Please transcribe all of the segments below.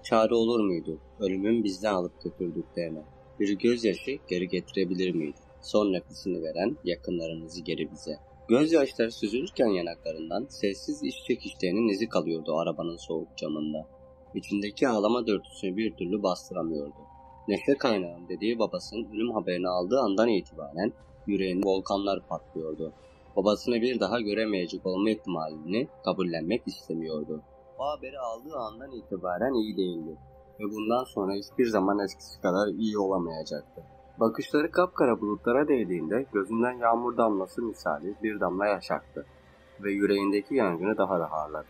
Ağlamak çare olur muydu? Ölümün bizden alıp götürdüklerine. Bir gözyaşı geri getirebilir miydi? Son nefesini veren yakınlarımızı geri bize. Gözyaşları süzülürken yanaklarından sessiz iç çekişlerinin izi kalıyordu arabanın soğuk camında. İçindeki ağlama dürtüsünü bir türlü bastıramıyordu. Neşe kaynağım dediği babasının ölüm haberini aldığı andan itibaren yüreğinde volkanlar patlıyordu. Babasını bir daha göremeyecek olma ihtimalini kabullenmek istemiyordu. O haberi aldığı andan itibaren iyi değildi ve bundan sonra hiçbir zaman eskisi kadar iyi olamayacaktı. Bakışları kapkara bulutlara değdiğinde gözünden yağmur damlası misali bir damla yaş aktı ve yüreğindeki yangını daha da harladı.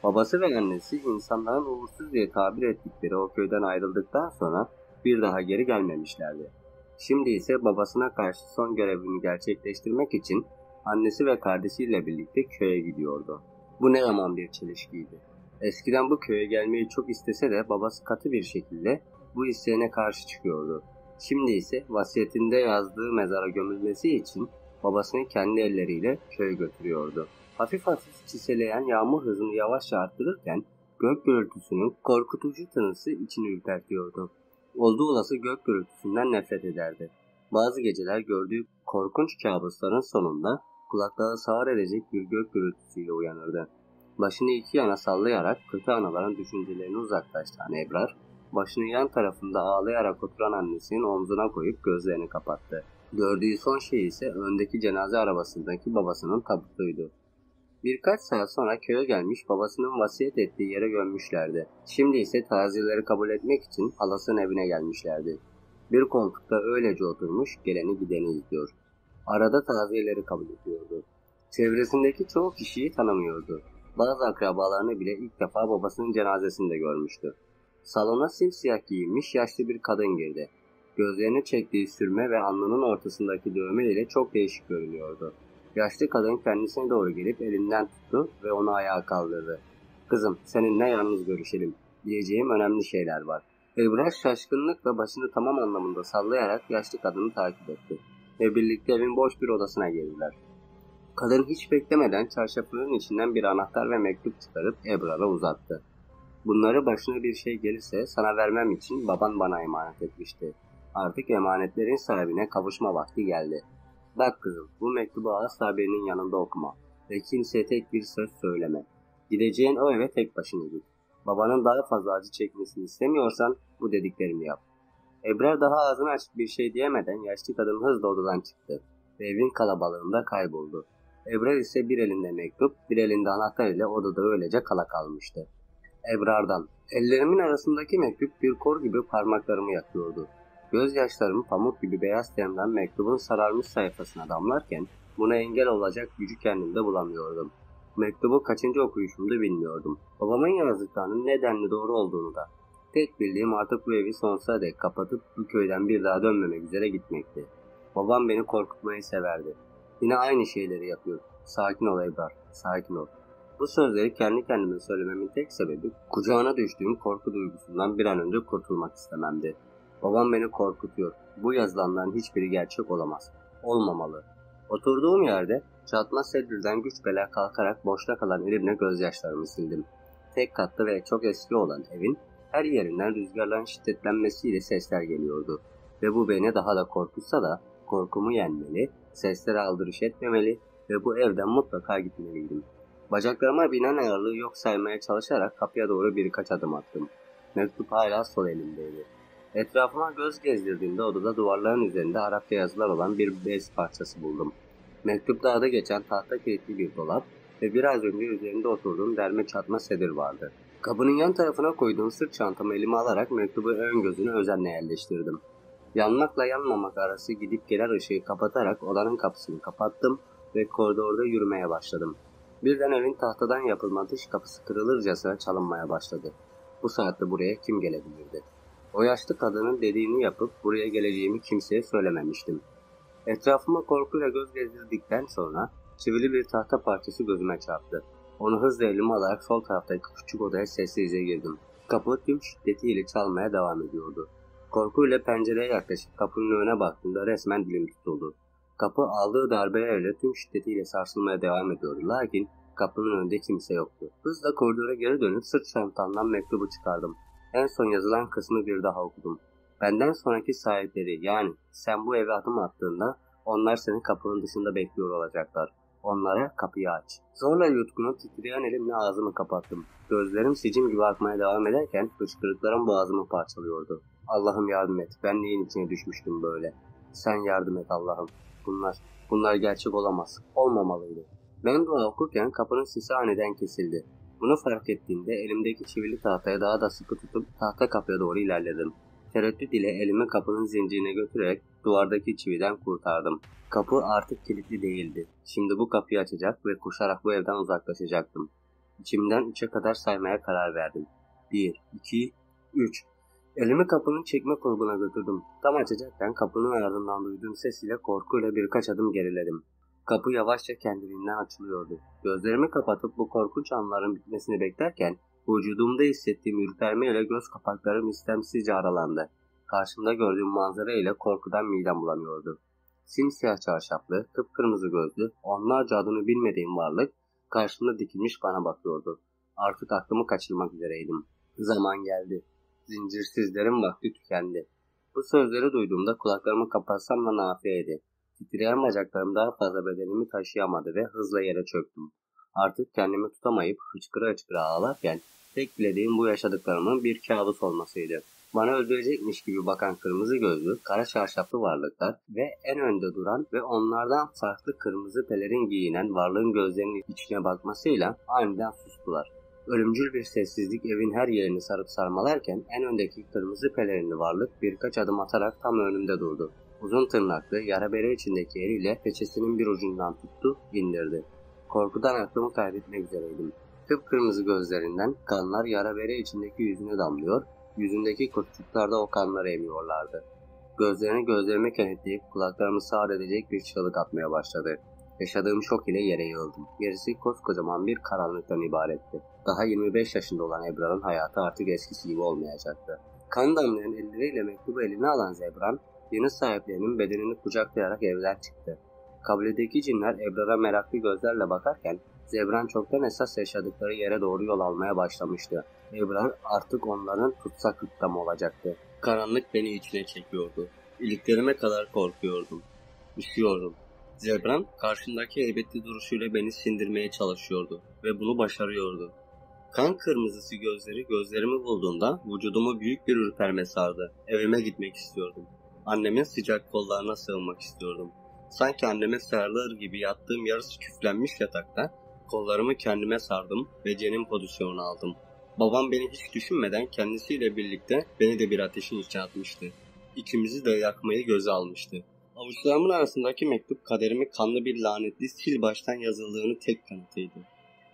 Babası ve annesi insanların uğursuz diye tabir ettikleri o köyden ayrıldıktan sonra bir daha geri gelmemişlerdi. Şimdi ise babasına karşı son görevini gerçekleştirmek için annesi ve kardeşiyle birlikte köye gidiyordu. Bu ne yaman bir çelişkiydi. Eskiden bu köye gelmeyi çok istese de babası katı bir şekilde bu isteğine karşı çıkıyordu. Şimdi ise vasiyetinde yazdığı mezara gömülmesi için babasını kendi elleriyle köye götürüyordu. Hafif hafif çiseleyen yağmur hızını yavaşça arttırırken gök gürültüsünün korkutucu tınısı içini ürpertiyordu. Olduğu olası gök gürültüsünden nefret ederdi. Bazı geceler gördüğü korkunç kabusların sonunda kulakları sağır edecek bir gök gürültüsüyle uyanırdı. Başını iki yana sallayarak kötü anıların düşüncelerini uzaklaştıran Ebrar, başını yan tarafında ağlayarak oturan annesinin omzuna koyup gözlerini kapattı. Gördüğü son şey ise öndeki cenaze arabasındaki babasının tabutuydu. Birkaç saat sonra köye gelmiş babasının vasiyet ettiği yere gömmüşlerdi. Şimdi ise taziyeleri kabul etmek için halasının evine gelmişlerdi. Bir koltukta öylece oturmuş geleni gideni izliyor. Arada taziyeleri kabul ediyordu. Çevresindeki çoğu kişiyi tanımıyordu. Bazı akrabalarını bile ilk defa babasının cenazesinde görmüştü. Salona simsiyah giyinmiş yaşlı bir kadın girdi. Gözlerini çektiği sürme ve alnının ortasındaki dövme ile çok değişik görünüyordu. Yaşlı kadın kendisine doğru gelip elinden tuttu ve onu ayağa kaldırdı. "Kızım, seninle yalnız görüşelim. Diyeceğim önemli şeyler var." Ebrar şaşkınlıkla başını tamam anlamında sallayarak yaşlı kadını takip etti ve birlikte evin boş bir odasına girdiler. Kadın hiç beklemeden çarşafının içinden bir anahtar ve mektup çıkarıp Ebrar'a uzattı. "Bunları başına bir şey gelirse sana vermem için baban bana emanet etmişti. Artık emanetlerin sahibine kavuşma vakti geldi. Bak kızım, bu mektubu asla birinin yanında okuma ve kimseye tek bir söz söyleme. Gideceğin o eve tek başına git. Babanın daha fazla acı çekmesini istemiyorsan bu dediklerimi yap." Ebrar daha ağzını açıp bir şey diyemeden yaşlı kadın hızla odadan çıktı ve evin kalabalığında kayboldu. Ebrar ise bir elinde mektup, bir elinde anahtar ile odada öylece kala kalmıştı. Ebrar'dan, ellerimin arasındaki mektup bir kor gibi parmaklarımı yakıyordu. Gözyaşlarım pamuk gibi beyaz tenimden mektubun sararmış sayfasına damlarken buna engel olacak gücü kendimde bulamıyordum. Mektubu kaçıncı okuyuşumda bilmiyordum. Babamın yazdıklarının nedenli doğru olduğunu da. Tek bildiğim artık bu evi sonsuza dek kapatıp bu köyden bir daha dönmemek üzere gitmekti. Babam beni korkutmayı severdi. Yine aynı şeyleri yapıyor. Sakin ol Ebrar, sakin ol. Bu sözleri kendi kendime söylememin tek sebebi kucağına düştüğüm korku duygusundan bir an önce kurtulmak istememdi. Babam beni korkutuyor. Bu yazılanların hiçbiri gerçek olamaz. Olmamalı. Oturduğum yerde çatma sedirden güç bela kalkarak boşta kalan elimle gözyaşlarımı sildim. Tek katlı ve çok eski olan evin her yerinden rüzgarların şiddetlenmesiyle sesler geliyordu. Ve bu beni daha da korkutsa da korkumu yenmeli, seslere aldırış etmemeli ve bu evden mutlaka gitmeliydim. Bacaklarıma binen ağırlığı yok saymaya çalışarak kapıya doğru birkaç adım attım. Mektup hala sol elimdeydi. Etrafıma göz gezdirdiğimde odada duvarların üzerinde Arapça yazılar olan bir bez parçası buldum. Mektupta adı geçen tahta kilitli bir dolap ve biraz önce üzerinde oturduğum derme çatma sedir vardı. Kapının yan tarafına koyduğum sırt çantamı elime alarak mektubu ön gözüne özenle yerleştirdim. Yanmakla yanmamak arası gidip gelen ışığı kapatarak odanın kapısını kapattım ve koridorda yürümeye başladım. Birden evin tahtadan yapılma dış kapısı kırılırcasına çalınmaya başladı. Bu saatte buraya kim gelebilirdi? O yaşlı kadının dediğini yapıp buraya geleceğimi kimseye söylememiştim. Etrafıma korkuyla göz gezdirdikten sonra çivili bir tahta parçası gözüme çarptı. Onu hızla elime alarak sol taraftaki küçük odaya sessizce girdim. Kapı tüm şiddetiyle çalmaya devam ediyordu. Korkuyla pencereye yaklaşıp kapının önüne baktığımda resmen dilim tutuldu. Kapı aldığı darbelerle tüm şiddetiyle sarsılmaya devam ediyordu. Lakin kapının önünde kimse yoktu. Hızla koridora geri dönüp sırt çantamdan mektubu çıkardım. En son yazılan kısmı bir daha okudum. Benden sonraki sahipleri, yani sen bu eve adım attığında onlar seni kapının dışında bekliyor olacaklar. Onlara kapıyı aç. Zorla yutkunup titreyen elimle ağzımı kapattım. Gözlerim sicim gibi akmaya devam ederken hıçkırıklarım boğazımı parçalıyordu. Allah'ım yardım et. Ben neyin içine düşmüştüm böyle? Sen yardım et Allah'ım. Bunlar gerçek olamaz. Olmamalıydı. Ben dua okurken kapının sesi aniden kesildi. Bunu fark ettiğimde elimdeki çivili tahtaya daha da sıkı tutup tahta kapıya doğru ilerledim. Tereddüt ile elimi kapının zincirine götürerek duvardaki çividen kurtardım. Kapı artık kilitli değildi. Şimdi bu kapıyı açacak ve koşarak bu evden uzaklaşacaktım. İçimden 3'e kadar saymaya karar verdim. 1, 2, 3. Elimi kapının çekme kulbuna götürdüm. Tam açacakken kapının ardından duyduğum ses ile korkuyla birkaç adım geriledim. Kapı yavaşça kendiliğinden açılıyordu. Gözlerimi kapatıp bu korkunç anların bitmesini beklerken vücudumda hissettiğim ürpermeyle göz kapaklarım istemsizce aralandı. Karşımda gördüğüm manzara ile korkudan midem bulanıyordu. Simsiyah çarşaflı, kıpkırmızı gözlü, onlarca adını bilmediğim varlık karşımda dikilmiş bana bakıyordu. Artık aklımı kaçırmak üzereydim. Zaman geldi. Zincirsizlerin vakti tükendi. Bu sözleri duyduğumda kulaklarımı kapatsam da nafiyeydi. Titreyen bacaklarım daha fazla bedenimi taşıyamadı ve hızla yere çöktüm. Artık kendimi tutamayıp hıçkıra hıçkıra ağlarken tek dilediğim bu yaşadıklarımın bir kabus olmasıydı. Bana öldürecekmiş gibi bakan kırmızı gözlü, kara çarşaflı varlıklar ve en önde duran ve onlardan farklı kırmızı pelerin giyinen varlığın gözlerinin içine bakmasıyla aniden sustular. Ölümcül bir sessizlik evin her yerini sarıp sarmalarken en öndeki kırmızı pelerinli varlık birkaç adım atarak tam önümde durdu. Uzun tırnaklı, yara bere içindeki eliyle peçesinin bir ucundan tuttu, indirdi. Korkudan aklımı kaybetmek üzereydim. Kıpkırmızı gözlerinden kanlar yara bere içindeki yüzüne damlıyor, yüzündeki kurtçuklar da o kanları emiyorlardı. Gözlerini gözlerime kenetleyip kulaklarımı sağır edecek bir çığlık atmaya başladı. Yaşadığım şok ile yere yığıldım. Gerisi koskocaman bir karanlıktan ibaretti. Daha 25 yaşında olan Ebrar'ın hayatı artık eskisi gibi olmayacaktı. Kan damlayan elleriyle mektubu eline alan Zebran, yeni sahiplerinin bedenini kucaklayarak evden çıktı. Kabiledeki cinler Ebrar'a meraklı gözlerle bakarken Zebran çoktan esas yaşadıkları yere doğru yol almaya başlamıştı. Ebrar artık onların tutsak hükmü olacaktı. Karanlık beni içine çekiyordu. İliklerime kadar korkuyordum. Üşüyordum. Zebran karşımdaki heybetli duruşuyla beni sindirmeye çalışıyordu ve bunu başarıyordu. Kan kırmızısı gözlerimi bulduğunda vücudumu büyük bir ürperme sardı. Evime gitmek istiyordum. Annemin sıcak kollarına sığınmak istiyordum. Sanki anneme sarılır gibi yattığım yarısı küflenmiş yatakta kollarımı kendime sardım ve cenin pozisyonunu aldım. Babam beni hiç düşünmeden kendisiyle birlikte beni de bir ateşin içine atmıştı. İkimizi de yakmayı göze almıştı. Avuçlarımın arasındaki mektup kaderimi kanlı bir lanetli sil baştan yazıldığını tek kanıtıydı.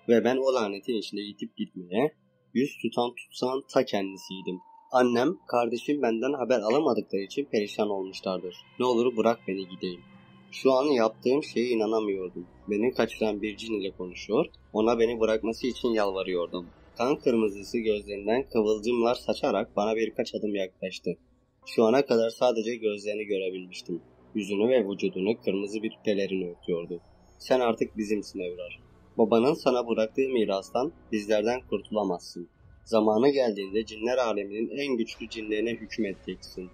Ve ben o lanetin içinde yitip gitmeye, yüz tutan tutsağın ta kendisiydim. Annem, kardeşim benden haber alamadıkları için perişan olmuşlardır. Ne olur bırak beni gideyim. Şu an yaptığım şeye inanamıyordum. Beni kaçıran bir cin ile konuşuyor, ona beni bırakması için yalvarıyordum. Kan kırmızısı gözlerinden kıvılcımlar saçarak bana birkaç adım yaklaştı. Şu ana kadar sadece gözlerini görebilmiştim. Yüzünü ve vücudunu kırmızı bir pelerin örtüyordu. Sen artık bizimsin Ebrar. Babanın sana bıraktığı mirastan bizlerden kurtulamazsın. Zamanı geldiğinde cinler aleminin en güçlü cinlerine hükmedeceksin.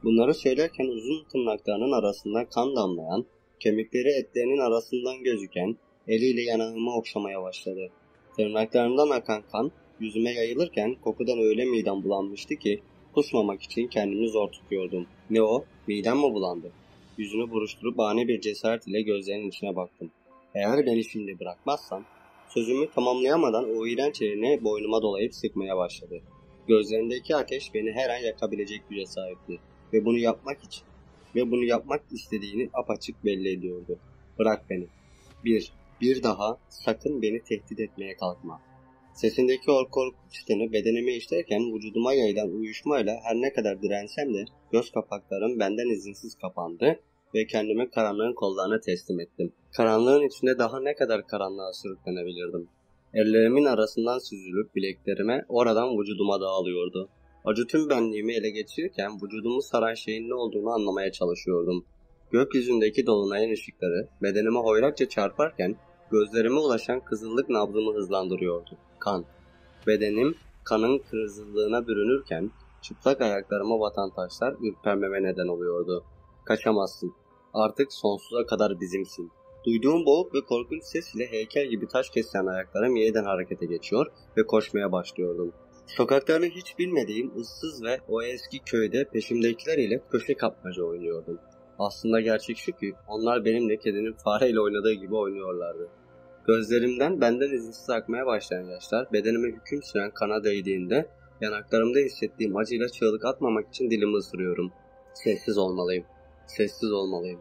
Bunları söylerken uzun tırnaklarının arasında kan damlayan, kemikleri etlerinin arasından gözüken, eliyle yanağımı okşamaya başladı. Tırnaklarından akan kan yüzüme yayılırken kokudan öyle midem bulanmıştı ki kusmamak için kendimi zor tutuyordum. Ne o? Midem mi bulandı? Yüzünü buruşturup ani bir cesaret ile gözlerinin içine baktım. Eğer beni şimdi bırakmazsan, sözümü tamamlayamadan o iğrenç elini boynuma dolayıp sıkmaya başladı. Gözlerindeki ateş beni her an yakabilecek güce sahipti ve bunu yapmak istediğini apaçık belli ediyordu. Bırak beni. Bir daha sakın beni tehdit etmeye kalkma. Sesindeki o korkunç tını bedenime işlerken vücuduma yayılan uyuşmayla her ne kadar dirensem de göz kapaklarım benden izinsiz kapandı ve kendimi karanlığın kollarına teslim ettim. Karanlığın içinde daha ne kadar karanlığa sürüklenebilirdim. Ellerimin arasından süzülüp bileklerime oradan vücuduma dağılıyordu. Acı tüm benliğimi ele geçirirken vücudumu saran şeyin ne olduğunu anlamaya çalışıyordum. Gökyüzündeki dolunayın ışıkları bedenime hoyratça çarparken gözlerime ulaşan kızıllık nabzımı hızlandırıyordu. Kan. Bedenim kanın kırmızılığına bürünürken çıplak ayaklarıma batan taşlar ürpermeme neden oluyordu. Kaçamazsın. Artık sonsuza kadar bizimsin. Duyduğum boğuk ve korkunç ses ile heykel gibi taş kesen ayaklarım yeniden harekete geçiyor ve koşmaya başlıyordum. Sokaklarını hiç bilmediğim ıssız ve o eski köyde peşimdekiler ile köşe kapmaca oynuyordum. Aslında gerçek şu ki onlar benimle kedinin fareyle oynadığı gibi oynuyorlardı. Gözlerimden benden izinsiz akmaya başlayan yaşlar bedenime hüküm süren kana değdiğinde yanaklarımda hissettiğim acıyla çığlık atmamak için dilimi ısırıyorum. Sessiz olmalıyım. Sessiz olmalıyım.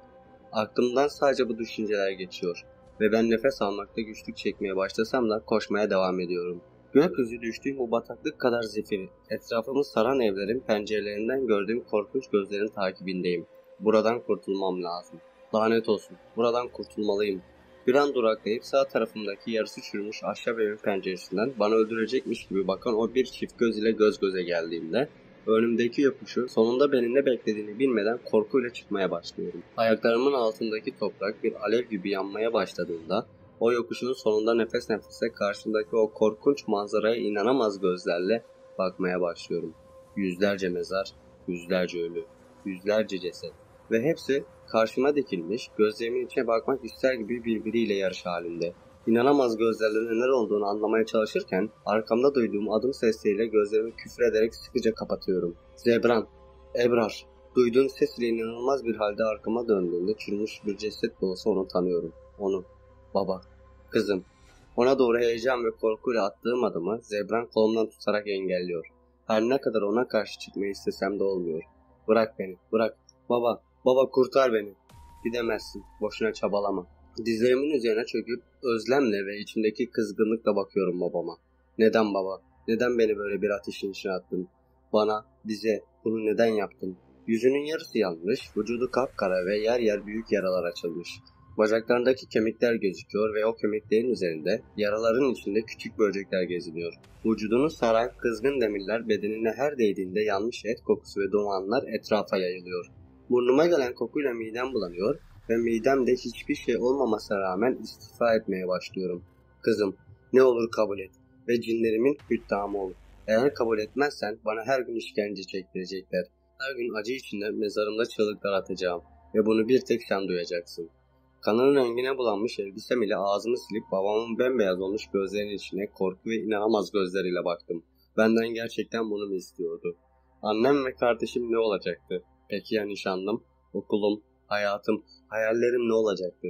Aklımdan sadece bu düşünceler geçiyor ve ben nefes almakta güçlük çekmeye başlasam da koşmaya devam ediyorum. Gökyüzü düştüğüm bu bataklık kadar zifiri. Etrafımı saran evlerin pencerelerinden gördüğüm korkunç gözlerin takibindeyim. Buradan kurtulmam lazım. Lanet olsun. Buradan kurtulmalıyım. Bir an duraklayıp sağ tarafımdaki yarısı çürümüş ahşap evin penceresinden bana öldürecekmiş gibi bakan o bir çift göz ile göz göze geldiğimde önümdeki yokuşu sonunda beni ne beklediğini bilmeden korkuyla çıkmaya başlıyorum. Ayaklarımın altındaki toprak bir alev gibi yanmaya başladığında o yokuşun sonunda nefes nefese karşımdaki o korkunç manzaraya inanamaz gözlerle bakmaya başlıyorum. Yüzlerce mezar, yüzlerce ölü, yüzlerce ceset ve hepsi karşıma dikilmiş, gözlerimin içine bakmak ister gibi birbiriyle yarış halinde. İnanamaz gözlerle neler olduğunu anlamaya çalışırken arkamda duyduğum adım sesleriyle gözlerimi küfrederek sıkıca kapatıyorum. Zebran, Ebrar. Duyduğum ses ile inanılmaz bir halde arkama döndüğümde çürümüş bir ceset de olsa onu tanıyorum. Onu. Baba. Kızım. Ona doğru heyecan ve korkuyla attığım adımı Zebran kolumdan tutarak engelliyor. Her ne kadar ona karşı çıkmayı istesem de olmuyor. Bırak beni, bırak. Baba, baba kurtar beni. Gidemezsin, boşuna çabalama. Dizlerimin üzerine çöküp özlemle ve içimdeki kızgınlıkla bakıyorum babama. Neden baba? Neden beni böyle bir ateşin içine attın? Bana, bize bunu neden yaptın? Yüzünün yarısı yanmış, vücudu kapkara ve yer yer büyük yaralar açılmış. Bacaklarındaki kemikler gözüküyor ve o kemiklerin üzerinde yaraların içinde küçük böcekler geziniyor. Vücudunu saran kızgın demirler bedenine her değdiğinde yanmış et kokusu ve dumanlar etrafa yayılıyor. Burnuma gelen kokuyla midem bulanıyor ve midemde hiçbir şey olmamasına rağmen istifa etmeye başlıyorum. Kızım, ne olur kabul et ve cinlerimin hüddamı ol. Eğer kabul etmezsen bana her gün işkence çektirecekler. Her gün acı içinde mezarımda çığlıklar atacağım ve bunu bir tek sen duyacaksın. Kanının rengine bulanmış elbisem ile ağzımı silip babamın bembeyaz olmuş gözlerinin içine korku ve inanamaz gözleriyle baktım. Benden gerçekten bunu mu istiyordu? Annem ve kardeşim ne olacaktı? Peki ya nişanlım, okulum, hayatım, hayallerim ne olacaktı?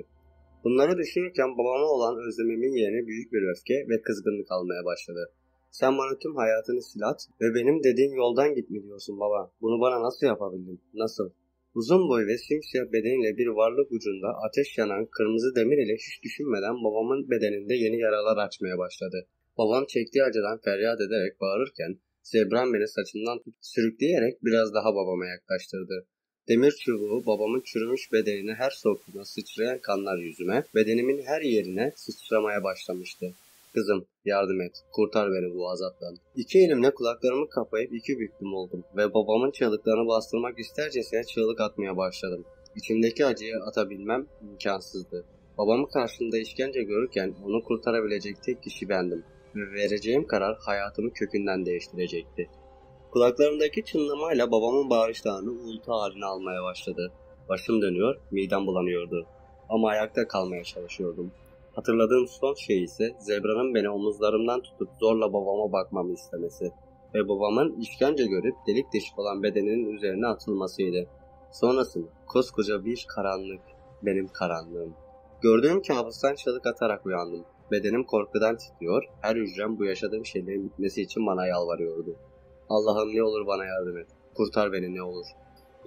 Bunları düşünürken babama olan özlemimin yerine büyük bir öfke ve kızgınlık almaya başladı. Sen bana tüm hayatını sil at ve benim dediğim yoldan gitme diyorsun baba. Bunu bana nasıl yapabildin? Nasıl? Uzun boy ve simsiyah bedeniyle bir varlık ucunda ateş yanan kırmızı demir ile hiç düşünmeden babamın bedeninde yeni yaralar açmaya başladı. Babam çektiği acıdan feryat ederek bağırırken Zebran beni saçından tutup sürükleyerek biraz daha babama yaklaştırdı. Demir çubuğu babamın çürümüş bedenine her soktuğunda sıçrayan kanlar yüzüme, bedenimin her yerine sıçramaya başlamıştı. Kızım, yardım et, kurtar beni bu azaptan. İki elimle kulaklarımı kapayıp iki büklüm oldum ve babamın çığlıklarını bastırmak istercesine çığlık atmaya başladım. İçimdeki acıyı atabilmem imkansızdı. Babamı karşımda işkence görürken onu kurtarabilecek tek kişi bendim ve vereceğim karar hayatımı kökünden değiştirecekti. Kulaklarımdaki çınlamayla babamın bağırışlarını uğultu haline almaya başladı. Başım dönüyor, midem bulanıyordu. Ama ayakta kalmaya çalışıyordum. Hatırladığım son şey ise Zebra'nın beni omuzlarımdan tutup zorla babama bakmamı istemesi ve babamın işkence görüp delik deşik olan bedeninin üzerine atılmasıydı. Sonrasında koskoca bir karanlık, benim karanlığım. Gördüğüm kabustan çığlık atarak uyandım. Bedenim korkudan titriyor, her hücrem bu yaşadığım şeylerin bitmesi için bana yalvarıyordu. Allah'ım ne olur bana yardım et, kurtar beni ne olur.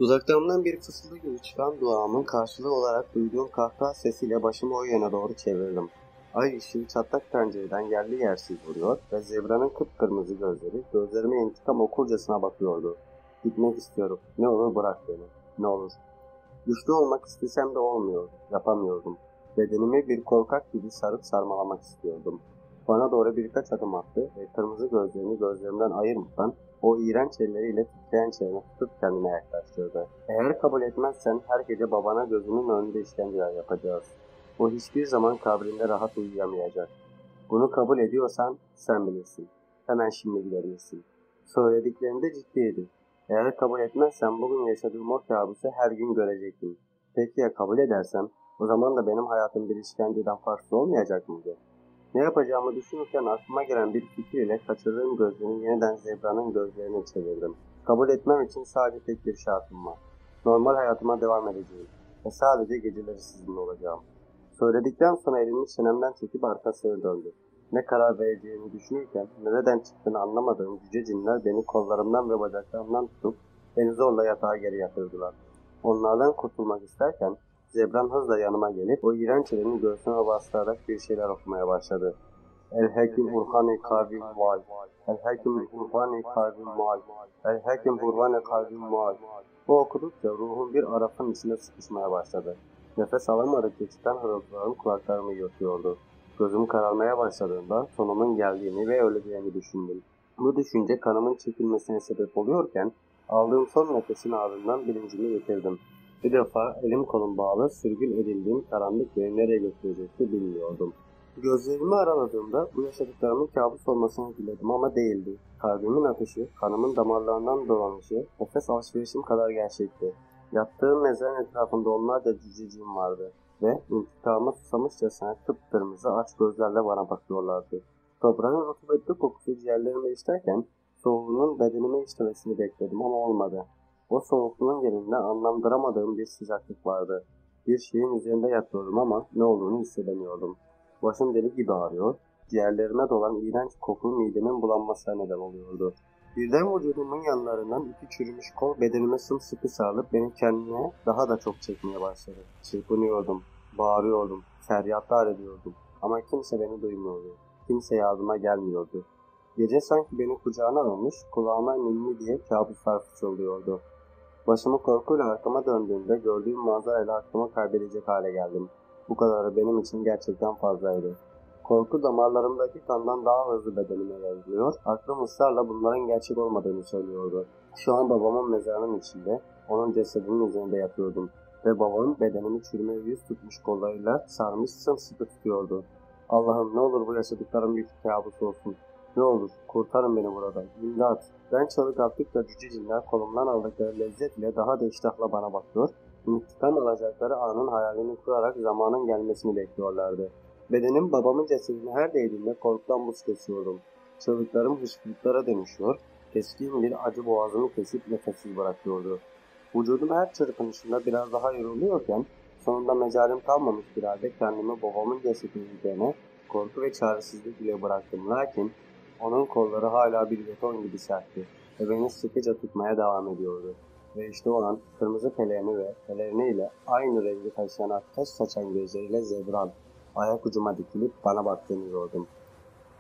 Dudaklarımdan bir fısıltı gibi çıkan duamın karşılığı olarak duyduğum kahkaha sesiyle başımı o yana doğru çevirdim. Ay ışığı çatlak pencereden yerli yersiz vuruyor ve Zebra'nın kıpkırmızı gözleri gözlerime intikam okurcasına bakıyordu. Gitmek istiyorum. Ne olur bırak beni. Ne olur. Güçlü olmak istesem de olmuyordu. Yapamıyordum. Bedenimi bir korkak gibi sarıp sarmalamak istiyordum. Bana doğru birkaç adım attı ve kırmızı gözlerini gözlerimden ayırmadan o iğrenç elleriyle titreyen çenemi tutup kendine yaklaştırdı. Eğer kabul etmezsen her gece babana gözünün önünde işkenceler yapacağız. O hiçbir zaman kabrinde rahat uyuyamayacak. Bunu kabul ediyorsan sen bilirsin. Hemen şimdi gidebilirsin. Söylediklerinde ciddiydi. Eğer kabul etmezsen bugün yaşadığım o kabusu her gün görecektim. Peki ya kabul edersem? O zaman da benim hayatım bir işkenceden farksız olmayacak mıydı? Ne yapacağımı düşünürken aklıma gelen bir fikir ile kaçırdığım gözlerimi yeniden Zebra'nın gözlerine çevirdim. Kabul etmem için sadece tek bir şartım var. Normal hayatıma devam edeceğim ve sadece geceleri sizinle olacağım. Söyledikten sonra elini çenemden çekip arkasına döndü. Ne karar vereceğini düşünürken nereden çıktığını anlamadığım cüce cinler beni kollarımdan ve bacaklarımdan tutup beni zorla yatağa geri yatırdılar. Onlardan kurtulmak isterken Zebran hızla yanıma gelip o iğrenç elini göğsüme bastırarak bir şeyler okumaya başladı. El-Hakim Burhani Kavim Val. El-Hakim Burhani Kavim Val. El-Hakim Burhani Kavim Val. Bu okudukça ruhum bir arafın içine sıkışmaya başladı. Nefes alamadıkça çıkan hırıltılarım kulaklarımı yırtıyordu. Gözüm kararmaya başladığında sonumun geldiğini ve öleceğimi düşündüm. Bu düşünce kanımın çekilmesine sebep oluyorken aldığım son nefesin ardından bilincimi yitirdim. Bir defa elim kolum bağlı sürgün edildiğim karanlık beni nereye götürecekti bilmiyordum. Gözlerimi araladığımda bu yaşadıklarımın kabus olmasını diledim ama değildi. Kalbimin ateşi, kanımın damarlarından dolanışı, nefes alışverişim kadar gerçekti. Yattığım mezarın etrafında onlarca cüceciğim vardı ve intikama susamışçasına kıpkırmızı aç gözlerle bana bakıyorlardı. Toprağın rutubetli kokusu ciğerlerime işlerken soğuğunun bedenime işlemesini bekledim ama olmadı. O soğukluğun yerinde anlamlandıramadığım bir sıcaklık vardı. Bir şeyin üzerinde yatıyordum ama ne olduğunu hissedemiyordum. Başım deli gibi ağrıyor, ciğerlerime dolan iğrenç koku midemin bulanmasına neden oluyordu. Birden vücudumun yanlarından iki çürümüş kol bedenime sımsıkı sarılıp beni kendine daha da çok çekmeye başladı. Çırpınıyordum, bağırıyordum, feryatlar ediyordum ama kimse beni duymuyordu. Kimse yardıma gelmiyordu. Gece sanki beni kucağına almış, kulağıma ninni diye kabuslar fısıldıyordu. Başımı korkuyla arkama döndüğümde gördüğüm manzarayla aklımı kaybedecek hale geldim. Bu kadarı benim için gerçekten fazlaydı. Korku damarlarımdaki kandan daha hızlı bedenime yayılıyor, aklım ısrarla bunların gerçek olmadığını söylüyordu. Şu an babamın mezarının içinde, onun cesedinin üzerinde yatıyordum ve babamın bedenimi çürümeye yüz tutmuş kollarıyla sarmış sımsıkı tutuyordu. Allah'ım ne olur bu yaşadıklarım bir kabus olsun. Ne olur kurtarın beni buradan. İmdat. Ben çığlık attıkça cüce cinler kolumdan aldıkları lezzet ile daha da iştahla bana bakıyor. İntikam alacakları anın hayalini kurarak zamanın gelmesini bekliyorlardı. Bedenim babamın cesedine her değdiğinde korkudan buz kesiyordum. Çığlıklarım hıçkırıklara dönüşüyor, keskin bir acı boğazımı kesip nefessiz bırakıyordu. Vücudum her çırpınışında biraz daha yoruluyorken sonunda mecalim kalmamış bir halde kendimi babamın cesedinin üzerine korku ve çaresizlik ile bıraktım. Lakin onun kolları hala bir beton gibi sertti ve beni sıkıca tutmaya devam ediyordu. Ve işte o an kırmızı peleriyle aynı rengi taşıyan ateş saçan gözleriyle Zebran ayak ucuma dikilip bana baktığını gördüm.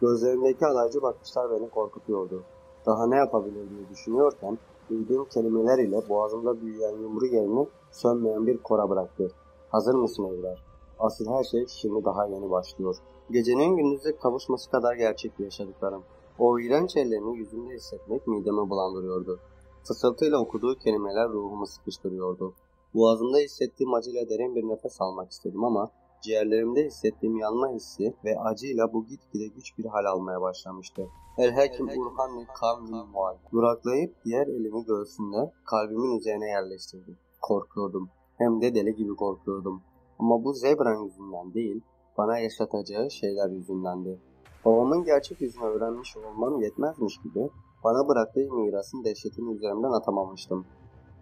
Gözlerindeki alaycı bakışlar beni korkutuyordu. Daha ne yapabilir diye düşünüyorken duyduğum kelimeler ile boğazımda büyüyen yumru yerini sönmeyen bir kora bıraktı. Hazır mısın evler? Asıl her şey şimdi daha yeni başlıyor. Gecenin gündüze kavuşması kadar gerçekti yaşadıklarım. O iğrenç ellerini yüzümde hissetmek midemi bulandırıyordu. Fısıltıyla okuduğu kelimeler ruhumu sıkıştırıyordu. Boğazımda hissettiğim acıyla derin bir nefes almak istedim ama ciğerlerimde hissettiğim yanma hissi ve acıyla bu gitgide güç bir hal almaya başlamıştı. El-Hakim Burhani Kavmin Mual. Duraklayıp diğer elimi göğsümde kalbimin üzerine yerleştirdim. Korkuyordum. Hem de deli gibi korkuyordum. Ama bu Zebra'nın yüzünden değil, bana yaşatacağı şeyler yüzündendi. Babamın gerçek yüzünü öğrenmiş olmam yetmezmiş gibi bana bıraktığı mirasın dehşetini üzerimden atamamıştım.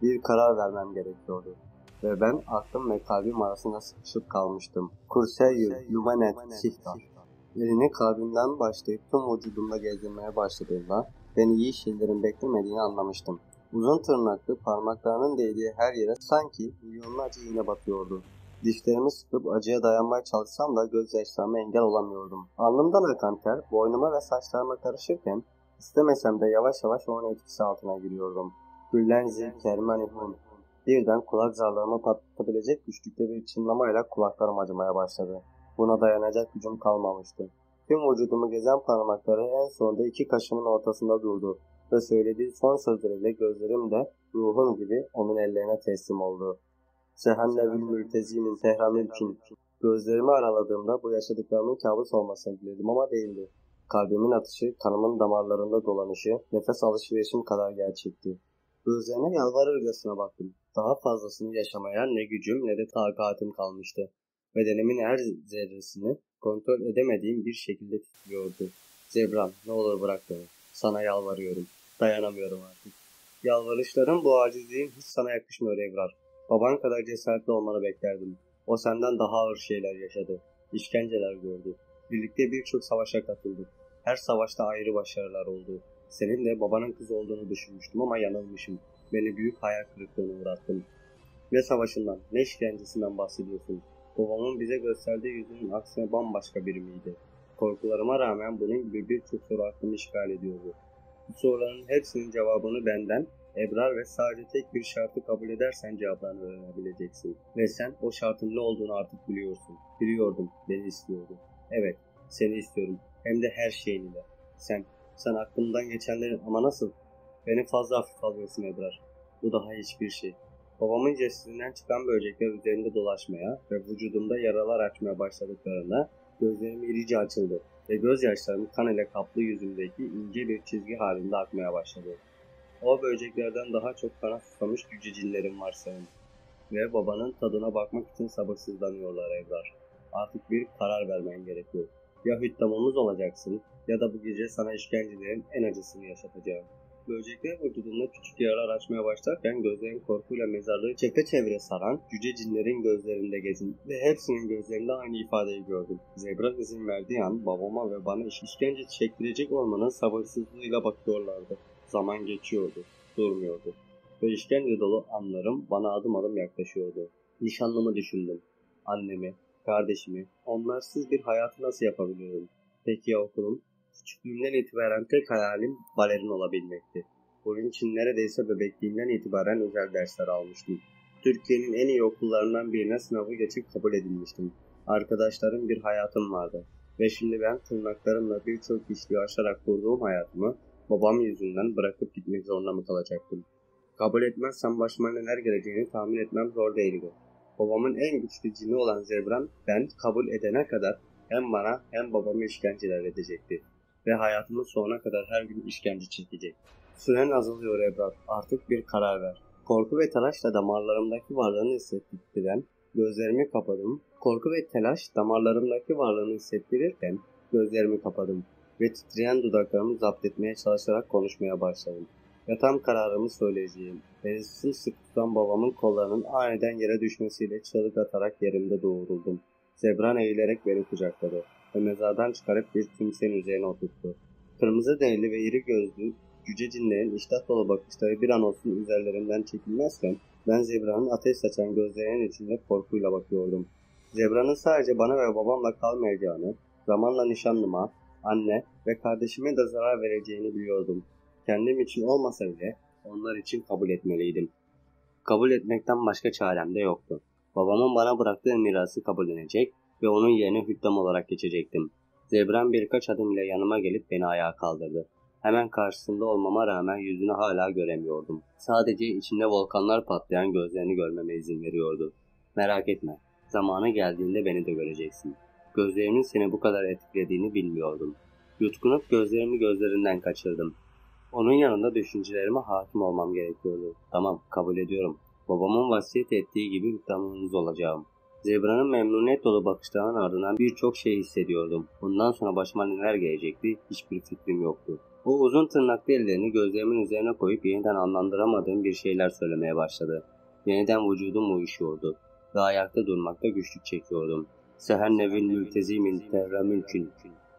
Bir karar vermem gerekiyordu. Ve ben aklım ve kalbim arasında sıkışıp kalmıştım. Kurseyyü, Lumanet, Sihta. Elini kalbimden başlayıp tüm vücudumda gezdirmeye başladığında beni iyi şeylerin beklemediğini anlamıştım. Uzun tırnaklı parmaklarının değdiği her yere sanki milyonlarca iğne batıyordu. Dişlerimi sıkıp acıya dayanmaya çalışsam da gözyaşlarıma engel olamıyordum. Alnımdan akan ter boynuma ve saçlarıma karışırken istemesem de yavaş yavaş onun etkisi altına giriyordum. Hüllenzi, Kermanihun. Birden kulak zarlarımı patlatabilecek güçlükte bir çınlamayla kulaklarım acımaya başladı. Buna dayanacak gücüm kalmamıştı. Tüm vücudumu gezen parmakları en sonunda iki kaşımın ortasında durdu ve söylediği son sözleriyle gözlerim de ruhum gibi onun ellerine teslim oldu. Sehennevül mültezimin tehramülkin. Gözlerimi araladığımda bu yaşadıklarımın kabus olmasını diledim ama değildi. Kalbimin atışı, kanımın damarlarında dolanışı, nefes alışverişim kadar gerçekti. Gözlerine yalvarırcasına baktım. Daha fazlasını yaşamaya ne gücüm ne de takatim kalmıştı. Bedenimin her zerresini kontrol edemediğim bir şekilde titriyordu. Zebran, ne olur bırak beni. Sana yalvarıyorum. Dayanamıyorum artık. Yalvarışların, bu acizliğin hiç sana yakışmıyor Ebrar. Baban kadar cesaretli olmanı beklerdim. O senden daha ağır şeyler yaşadı. İşkenceler gördü. Birlikte birçok savaşa katıldık. Her savaşta ayrı başarılar oldu. Senin de babanın kızı olduğunu düşünmüştüm ama yanılmışım. Beni büyük hayal kırıklığına uğrattın. Ne savaşından, ne işkencesinden bahsediyorsun? Babamın bize gösterdiği yüzünün aksine bambaşka biri miydi? Korkularıma rağmen bunun gibi birçok soru aklımı işgal ediyordu. Bu soruların hepsinin cevabını benden, Ebrar ve sadece tek bir şartı kabul edersen cevaplarını öğrenebileceksin. Ve sen o şartın ne olduğunu artık biliyorsun. Biliyordum, beni istiyordu. Evet, seni istiyorum. Hem de her şeyinle. Sen aklımdan geçenlerin ama nasıl? Beni fazla hafif alıyorsun Ebrar. Bu daha hiçbir şey. Babamın cesedinden çıkan böcekler üzerinde dolaşmaya ve vücudumda yaralar açmaya başladıklarında gözlerim irice açıldı ve gözyaşlarım kan ile kaplı yüzümdeki ince bir çizgi halinde akmaya başladı. O böceklerden daha çok kana susamış cücecillerim var senin. Ve babanın tadına bakmak için sabırsızlanıyorlar Ebrar. Artık bir karar vermen gerekiyor. Ya hüddamımız olacaksın ya da bu gece sana işkencelerin en acısını yaşatacağım. Böcekler vücudunda küçük yaralar açmaya başlarken gözlerim korkuyla mezarlığı çepeçevre saran cüce cinlerin gözlerinde gezin ve hepsinin gözlerinde aynı ifadeyi gördüm. Zebra izin verdiği an babama ve bana işkence çektirecek olmanın sabırsızlığıyla bakıyorlardı. Zaman geçiyordu, durmuyordu ve işkence dolu anlarım bana adım adım yaklaşıyordu. Nişanlımı düşündüm. Annemi, kardeşimi, onlarsız bir hayatı nasıl yapabiliyorum? Peki ya okulum? Küçüklüğümden itibaren tek hayalim balerin olabilmekti. Bunun için neredeyse bebekliğimden itibaren özel dersler almıştım. Türkiye'nin en iyi okullarından birine sınavı geçip kabul edilmiştim. Arkadaşlarım, bir hayatım vardı. Ve şimdi ben tırnaklarımla birçok dişliği aşarak kurduğum hayatımı babam yüzünden bırakıp gitmek zorunda mı kalacaktım? Kabul etmezsem başıma neler geleceğini tahmin etmem zor değildi. Babamın en güçlü cini olan Zebran, ben kabul edene kadar hem bana hem babamı işkenceler edecekti. Ve hayatımın sonuna kadar her gün işkence çekecek. Süren azalıyor Ebrar. Artık bir karar ver. Korku ve telaşla damarlarımdaki varlığını hissettiren gözlerimi kapadım. Korku ve telaş damarlarımdaki varlığını hissettirirken gözlerimi kapadım. Ve titreyen dudaklarımı zapt etmeye çalışarak konuşmaya başladım. Ve tam kararımı söyleyeceğim. Beni sımsıkı tutan babamın kollarının aniden yere düşmesiyle çığlık atarak yerimde doğruldum. Zebran eğilerek beni kucakladı ve mezardan çıkarıp bir kimsenin üzerine oturttu. Kırmızı derili ve iri gözlü cüce cinlerin iştah dolu bakışları bir an olsun üzerlerimden çekilmezken ben Zebra'nın ateş saçan gözlerinin içinde korkuyla bakıyordum. Zebra'nın sadece bana ve babamla kalmayacağını, zamanla nişanlıma, anne ve kardeşime de zarar vereceğini biliyordum. Kendim için olmasa bile onlar için kabul etmeliydim. Kabul etmekten başka çarem de yoktu. Babamın bana bıraktığı mirası kabullenecek ve onun yerine hüddam olarak geçecektim. Zebran birkaç adım ile yanıma gelip beni ayağa kaldırdı. Hemen karşısında olmama rağmen yüzünü hala göremiyordum. Sadece içinde volkanlar patlayan gözlerini görmeme izin veriyordu. Merak etme, zamanı geldiğinde beni de göreceksin. Gözlerimin seni bu kadar etkilediğini bilmiyordum. Yutkunup gözlerimi gözlerinden kaçırdım. Onun yanında düşüncelerime hakim olmam gerekiyordu. Tamam, kabul ediyorum. Babamın vasiyet ettiği gibi hükümdarınız olacağım. Zebra'nın memnuniyet dolu bakışlarının ardından birçok şey hissediyordum. Bundan sonra başıma neler gelecekti hiçbir fikrim yoktu. O uzun tırnaklı ellerini gözlerimin üzerine koyup yeniden anlandıramadığım bir şeyler söylemeye başladı. Yeniden vücudum uyuşuyordu ve ayakta durmakta güçlük çekiyordum. Seher nevil mültezimin terra mülkün.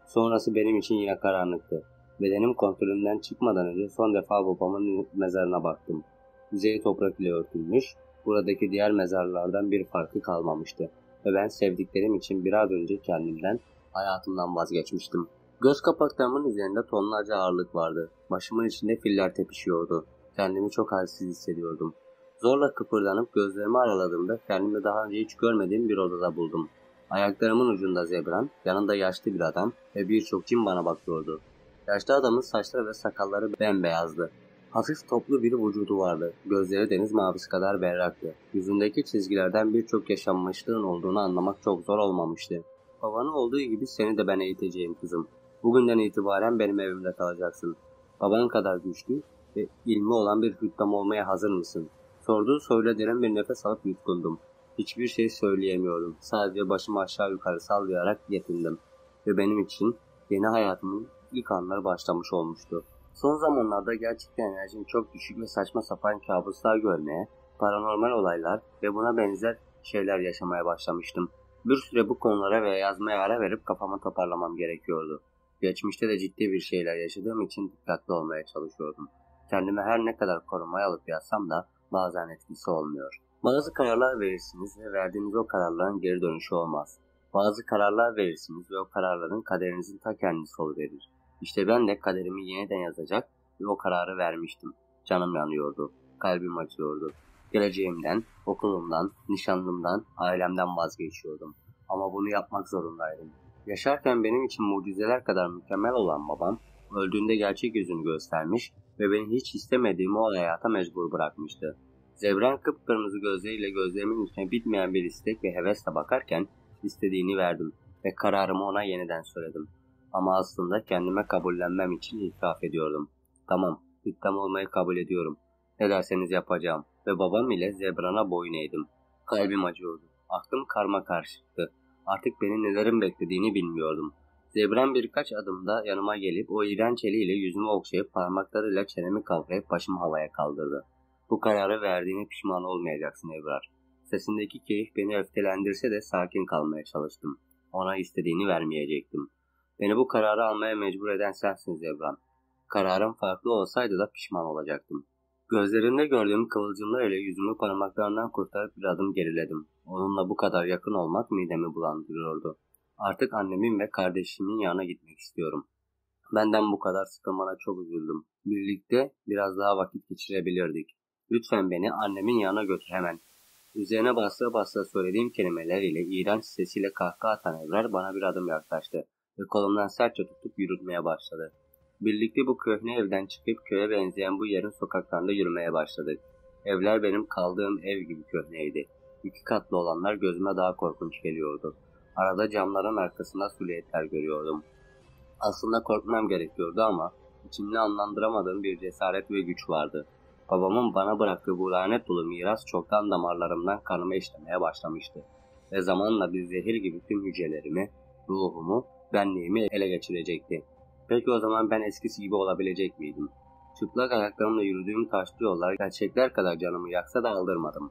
Sonrası benim için yine karanlıktı. Bedenim kontrolümden çıkmadan önce son defa babamın mezarına baktım. Yüzeyi toprak ile örtülmüş, buradaki diğer mezarlardan bir farkı kalmamıştı ve ben sevdiklerim için biraz önce kendimden, hayatımdan vazgeçmiştim. Göz kapaklarımın üzerinde tonlarca ağırlık vardı. Başımın içinde filler tepişiyordu. Kendimi çok halsiz hissediyordum. Zorla kıpırdanıp gözlerimi araladığımda kendimi daha önce hiç görmediğim bir odada buldum. Ayaklarımın ucunda Zebran, yanında yaşlı bir adam ve birçok cin bana bakıyordu. Yaşlı adamın saçları ve sakalları bembeyazdı. Hafif toplu bir vücudu vardı. Gözleri deniz mavisi kadar berraktı. Yüzündeki çizgilerden birçok yaşanmışlığın olduğunu anlamak çok zor olmamıştı. Babanın olduğu gibi seni de ben eğiteceğim kızım. Bugünden itibaren benim evimde kalacaksın. Baban kadar güçlü ve ilmi olan bir hüddam olmaya hazır mısın? Sorduğu soruyla derin bir nefes alıp yutkundum. Hiçbir şey söyleyemiyordum. Sadece başımı aşağı yukarı sallayarak yetindim. Ve benim için yeni hayatımın ilk anları başlamış olmuştu. Son zamanlarda gerçekten enerjim çok düşük ve saçma sapan kabuslar görmeye, paranormal olaylar ve buna benzer şeyler yaşamaya başlamıştım. Bir süre bu konulara ve yazmaya ara verip kafamı toparlamam gerekiyordu. Geçmişte de ciddi bir şeyler yaşadığım için dikkatli olmaya çalışıyordum. Kendimi her ne kadar korumaya alıp yazsam da bazen etkisi olmuyor. Bazı kararlar verirsiniz ve verdiğiniz o kararların geri dönüşü olmaz. Bazı kararlar verirsiniz ve o kararların kaderinizin ta kendisi oluverir. İşte ben de kaderimi yeniden yazacak ve o kararı vermiştim. Canım yanıyordu, kalbim acıyordu. Geleceğimden, okulumdan, nişanlımdan, ailemden vazgeçiyordum. Ama bunu yapmak zorundaydım. Yaşarken benim için mucizeler kadar mükemmel olan babam, öldüğünde gerçek yüzünü göstermiş ve beni hiç istemediğim o hayata mecbur bırakmıştı. Zebran kıpkırmızı gözleriyle gözlerimin içine bitmeyen bir istek ve hevesle bakarken istediğini verdim ve kararımı ona yeniden söyledim. Ama aslında kendime kabullenmem için itiraf ediyordum. Tamam, hüddam olmayı kabul ediyorum. Ne derseniz yapacağım ve babam ile Zebran'a boyun eğdim. Kalbim acıyordu. Aklım karma karışıktı. Artık beni nelerin beklediğini bilmiyordum. Zebran birkaç adımda yanıma gelip o iğrenç eliyle yüzümü okşayıp parmaklarıyla çenemi kavrayıp başımı havaya kaldırdı. Bu kararı verdiğine pişman olmayacaksın Ebrar. Sesindeki keyif beni öfkelendirse de sakin kalmaya çalıştım. Ona istediğini vermeyecektim. Beni bu kararı almaya mecbur eden sensin Zebran. Kararım farklı olsaydı da pişman olacaktım. Gözlerinde gördüğüm kıvılcımlar ile yüzümü parmaklarından kurtarıp bir adım geriledim. Onunla bu kadar yakın olmak midemi bulandırıyordu. Artık annemin ve kardeşimin yanına gitmek istiyorum. Benden bu kadar sıkılmana çok üzüldüm. Birlikte biraz daha vakit geçirebilirdik. Lütfen beni annemin yanına götür hemen. Üzerine basa basa söylediğim kelimeler ile iğrenç sesiyle kahkaha atan Ebrar bana bir adım yaklaştı ve kolumdan sertçe tutup yürütmeye başladı. Birlikte bu köhne evden çıkıp köye benzeyen bu yerin sokaklarında yürümeye başladık. Evler benim kaldığım ev gibi köhneydi. 2 katlı olanlar gözüme daha korkunç geliyordu. Arada camların arkasında silüetler görüyordum. Aslında korkmam gerekiyordu ama içimde anlandıramadığım bir cesaret ve güç vardı. Babamın bana bıraktığı bu lanet dolu miras çoktan damarlarımdan kanıma işlemeye başlamıştı. Ve zamanla bir zehir gibi tüm hücrelerimi, ruhumu, benliğimi ele geçirecekti. Peki o zaman ben eskisi gibi olabilecek miydim? Çıplak ayaklarımla yürüdüğüm taşlı yollar gerçekler kadar canımı yaksa da aldırmadım.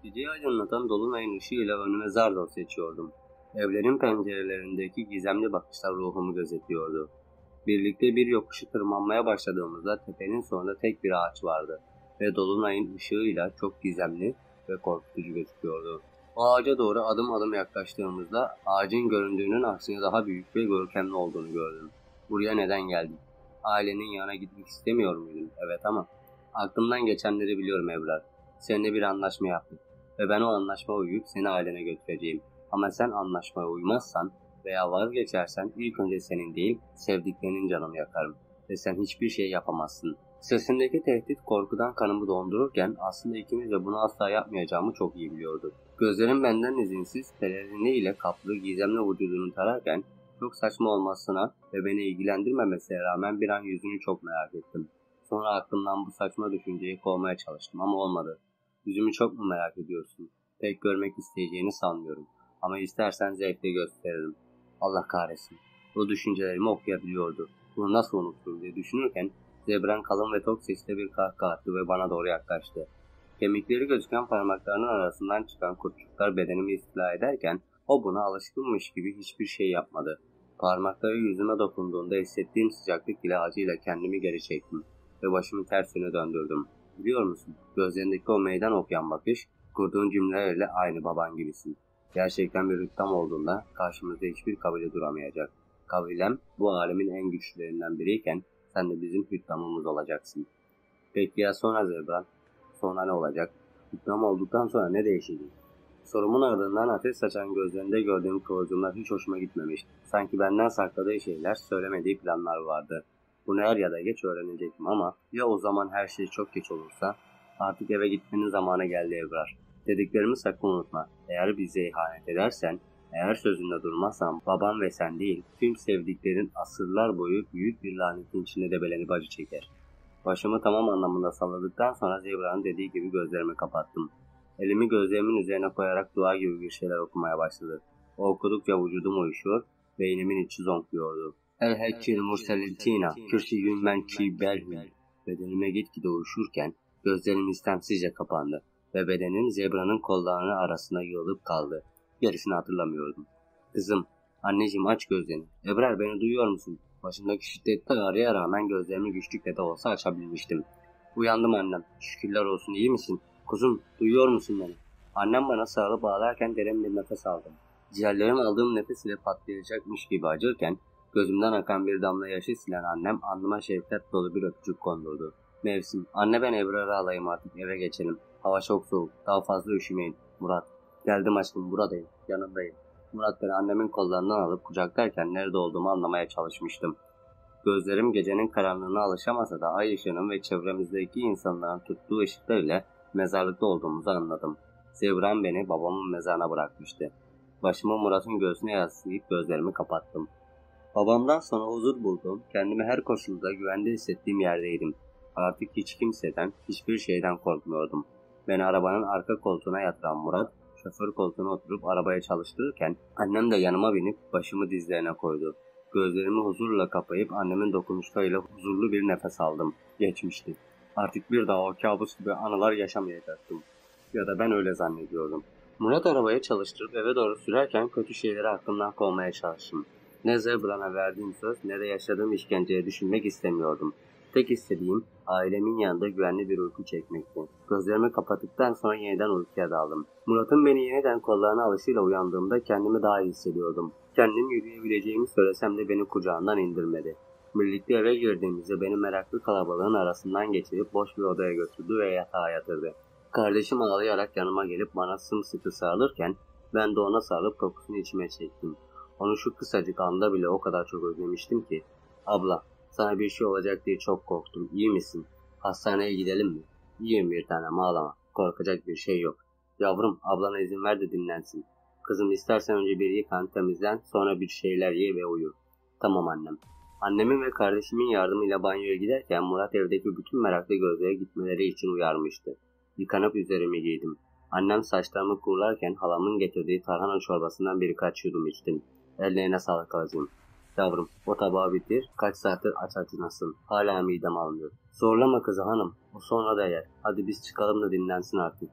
Geceyi aydınlatan dolunayın ışığıyla önüme zar zor seçiyordum. Evlerin pencerelerindeki gizemli bakışlar ruhumu gözetliyordu. Birlikte bir yokuşu tırmanmaya başladığımızda tepenin sonunda tek bir ağaç vardı ve dolunayın ışığıyla çok gizemli ve korkutucu gözüküyordu. O ağaca doğru adım adım yaklaştığımızda ağacın göründüğünün aksine daha büyük ve görkemli olduğunu gördüm. Buraya neden geldim? Ailenin yanına gitmek istemiyor muydum? Evet ama aklımdan geçenleri biliyorum Ebrar. Seninle bir anlaşma yaptık ve ben o anlaşmaya uyup seni ailene götüreceğim. Ama sen anlaşmaya uymazsan veya vazgeçersen ilk önce senin değil, sevdiklerinin canını yakarım ve sen hiçbir şey yapamazsın. Sesindeki tehdit korkudan kanımı dondururken aslında ikimiz de bunu asla yapmayacağımı çok iyi biliyordu. Gözlerim benden izinsiz pelerinliğiyle kaplı gizemli vücudunu tararken çok saçma olmasına ve beni ilgilendirmemesine rağmen bir an yüzünü çok merak ettim. Sonra aklımdan bu saçma düşünceyi kovmaya çalıştım ama olmadı. Yüzümü çok mu merak ediyorsun? Pek görmek isteyeceğini sanmıyorum. Ama istersen zevkle gösteririm. Allah kahretsin. Bu düşüncelerimi okuyabiliyordu. Bunu nasıl unuturum diye düşünürken Zebran kalın ve tok sesle bir kahkaha attı ve bana doğru yaklaştı. Kemikleri gözüken parmaklarının arasından çıkan kurtçuklar bedenimi istila ederken o buna alışkınmış gibi hiçbir şey yapmadı. Parmakları yüzüme dokunduğunda hissettiğim sıcaklık ile acıyla kendimi geri çektim ve başımı ters yöne döndürdüm. Biliyor musun? Gözlerindeki o meydan okuyan bakış, kurduğun cümlelerle aynı baban gibisin. Gerçekten bir hüddam olduğunda karşımızda hiçbir kabile duramayacak. Kabilem bu alemin en güçlülerinden biriyken sen de bizim hüddamımız olacaksın. Peki ya sonra Zebran? Sonra ne olacak? Hüddam olduktan sonra ne değişecek? Sorumun ardından ateş saçan gözlerinde gördüğüm kıvılcımlar hiç hoşuma gitmemişti. Sanki benden sakladığı şeyler, söylemediği planlar vardı. Bunu er ya da geç öğrenecektim ama ya o zaman her şey çok geç olursa? Artık eve gitmenin zamanı geldi Ebrar. Dediklerimi sakın unutma. Eğer bize ihanet edersen Eğer sözünde durmazsam babam ve sen değil, tüm sevdiklerin asırlar boyu büyük bir lanetin içinde debelenip acı çeker. Başımı tamam anlamında salladıktan sonra Zebra'nın dediği gibi gözlerimi kapattım. Elimi gözlerimin üzerine koyarak dua gibi bir şeyler okumaya başladı. O okudukça vücudum uyuşuyor, beynimin içi zonkluyordu. El hekkil murselitina, kürsiyün men ki belhül. Bedenime gitgide uyuşurken gözlerim istemsizce kapandı ve bedenim Zebra'nın kollarının arasına yığılıp kaldı. Gerisini hatırlamıyordum. Kızım, anneciğim aç gözlerini. Ebrar beni duyuyor musun? Başımdaki şiddetli ağrıya rağmen gözlerimi güçlükle de olsa açabilmiştim. Uyandım annem. Şükürler olsun, iyi misin? Kuzum, duyuyor musun beni? Annem bana sarılıp ağlarken derin bir nefes aldım. Ciğerlerim aldığım nefes ile patlayacakmış gibi acırken gözümden akan bir damla yaşı silen annem alnıma şefkat dolu bir öpücük kondurdu. Mevsim, anne ben Ebrar'ı alayım artık, eve geçelim. Hava çok soğuk, daha fazla üşümeyin. Murat, geldim aşkım, buradayım, yanındayım. Murat beni annemin kollarından alıp kucaklarken nerede olduğumu anlamaya çalışmıştım. Gözlerim gecenin karanlığına alışamasa da ay ışığının ve çevremizdeki insanların tuttuğu ışıklarıyla mezarlıkta olduğumuzu anladım. Zebran beni babamın mezarına bırakmıştı. Başımı Murat'ın göğsüne yaslayıp gözlerimi kapattım. Babamdan sonra huzur bulduğum, kendimi her koşulda güvende hissettiğim yerdeydim. Artık hiç kimseden, hiçbir şeyden korkmuyordum. Beni arabanın arka koltuğuna yatıran Murat, şoför koltuğuna oturup arabaya çalıştırırken annem de yanıma binip başımı dizlerine koydu. Gözlerimi huzurla kapayıp annemin dokunuşlarıyla huzurlu bir nefes aldım. Geçmişti. Artık bir daha o kabus gibi anılar yaşamayacaktım. Ya da ben öyle zannediyordum. Murat arabayı çalıştırıp eve doğru sürerken kötü şeyleri aklımdan kovmaya çalıştım. Ne Zebra'na verdiğim söz ne de yaşadığım işkenceye düşünmek istemiyordum. Tek istediğim ailemin yanında güvenli bir uyku çekmekti. Gözlerimi kapattıktan sonra yeniden uykuya daldım. Murat'ın beni yeniden kollarına alışıyla uyandığımda kendimi daha iyi hissediyordum. Kendim yürüyebileceğimi söylesem de beni kucağından indirmedi. Birlikte eve girdiğimizde beni meraklı kalabalığın arasından geçirip boş bir odaya götürdü ve yatağa yatırdı. Kardeşim ağlayarak yanıma gelip bana sımsıkı sarılırken ben de ona sarılıp kokusunu içime çektim. Onu şu kısacık anda bile o kadar çok özlemiştim ki. Abla, sana bir şey olacak diye çok korktum. İyi misin? Hastaneye gidelim mi? İyiyim bir tanem, ağlama. Korkacak bir şey yok. Yavrum, ablana izin ver de dinlensin. Kızım istersen önce bir yıkan, temizlen, sonra bir şeyler ye ve uyu. Tamam annem. Annemin ve kardeşimin yardımıyla banyoya giderken Murat evdeki bütün meraklı gözlere gitmeleri için uyarmıştı. Yıkanıp üzerimi giydim. Annem saçlarımı kurularken halamın getirdiği tarhana çorbasından birkaç yudum içtim. Ellerine sağlık alacağım. Yavrum, o tabağı bitir. Kaç saattir aç acınasın. Hala midem almıyor. Zorlama kızı hanım. O sonra da yer. Hadi biz çıkalım da dinlensin artık.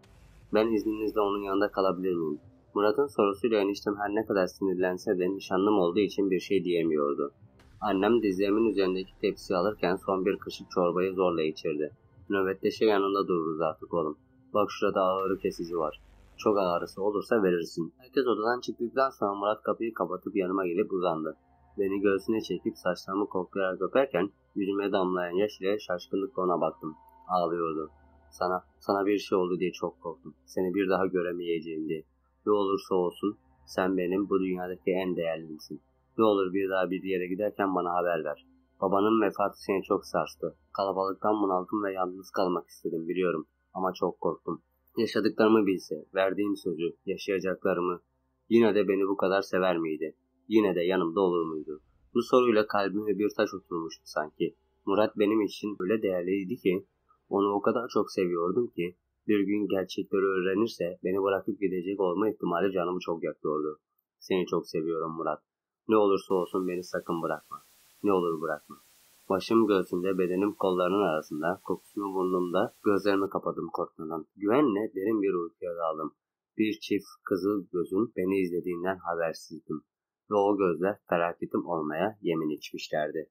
Ben izninizle onun yanında kalabilir miyim? Murat'ın sorusuyla eniştem her ne kadar sinirlense de nişanlım olduğu için bir şey diyemiyordu. Annem dizlerimin üzerindeki tepsiyi alırken son bir kaşık çorbayı zorla içirdi. Nöbetleşe yanında dururuz artık oğlum. Bak şurada ağrı kesici var. Çok ağrısı olursa verirsin. Herkes odadan çıktıktan sonra Murat kapıyı kapatıp yanıma gelip uzandı. Beni göğsüne çekip saçlarımı koklayarak öperken yüzüme damlayan yaş ile şaşkınlıkla ona baktım. Ağlıyordu. Sana bir şey oldu diye çok korktum. Seni bir daha göremeyeceğim diye. Ne olursa olsun sen benim bu dünyadaki en değerlimsin. Ne olur bir daha bir yere giderken bana haber ver. Babanın vefatı seni çok sarstı. Kalabalıktan bunaldım ve yalnız kalmak istedim biliyorum. Ama çok korktum. Yaşadıklarımı bilse, verdiğim sözü, yaşayacaklarımı, yine de beni bu kadar sever miydi? Yine de yanımda olur muydu? Bu soruyla kalbime bir taş oturmuştu sanki. Murat benim için öyle değerliydi ki, onu o kadar çok seviyordum ki, bir gün gerçekleri öğrenirse beni bırakıp gidecek olma ihtimali canımı çok yakıyordu. Seni çok seviyorum Murat. Ne olursa olsun beni sakın bırakma. Ne olur bırakma. Başım göğsümde, bedenim kollarının arasında, kokusunu burnumda, gözlerimi kapadım korkmadan. Güvenle derin bir uykuya daldım. Bir çift kızıl gözün beni izlediğinden habersizdim. Ve o gözler felaketim olmaya yemin içmişlerdi.